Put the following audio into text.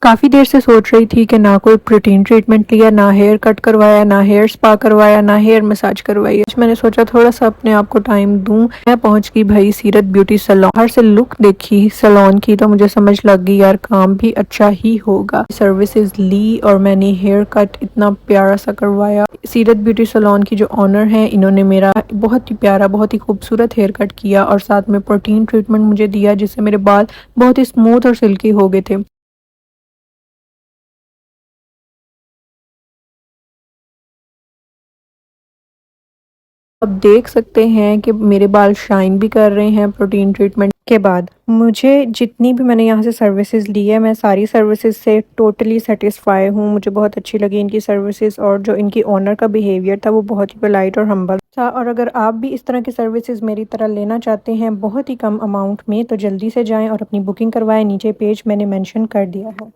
काफ़ी देर से सोच रही थी कि ना कोई प्रोटीन ट्रीटमेंट लिया, ना हेयर कट करवाया, ना हेयर स्पा करवाया, ना हेयर मसाज करवाई। आज मैंने सोचा थोड़ा सा अपने आप को टाइम दूं। मैं पहुंच गई भाई सीरत ब्यूटी सैलून। बाहर से लुक देखी सैलून की तो मुझे समझ लग गई यार काम भी अच्छा ही होगा। सर्विसेज ली और मैंने हेयर कट इतना प्यारा सा करवाया। सीरत ब्यूटी सैलून की जो ऑनर है, इन्होंने मेरा बहुत ही प्यारा, बहुत ही खूबसूरत हेयर कट किया और साथ में प्रोटीन ट्रीटमेंट मुझे दिया, जिससे मेरे बाल बहुत ही स्मूथ और सिल्की हो गए थे। आप देख सकते हैं कि मेरे बाल शाइन भी कर रहे हैं प्रोटीन ट्रीटमेंट के बाद। मुझे जितनी भी मैंने यहाँ से सर्विसेज ली है, मैं सारी सर्विसेज से टोटली सेटिस्फाई हूँ। मुझे बहुत अच्छी लगी इनकी सर्विसेज, और जो इनकी ओनर का बिहेवियर था वो बहुत ही पोलाइट और हम्बल था। और अगर आप भी इस तरह की सर्विसेज मेरी तरह लेना चाहते हैं बहुत ही कम अमाउंट में, तो जल्दी से जाएं और अपनी बुकिंग करवाएं। नीचे पेज मैंने मेंशन कर दिया है।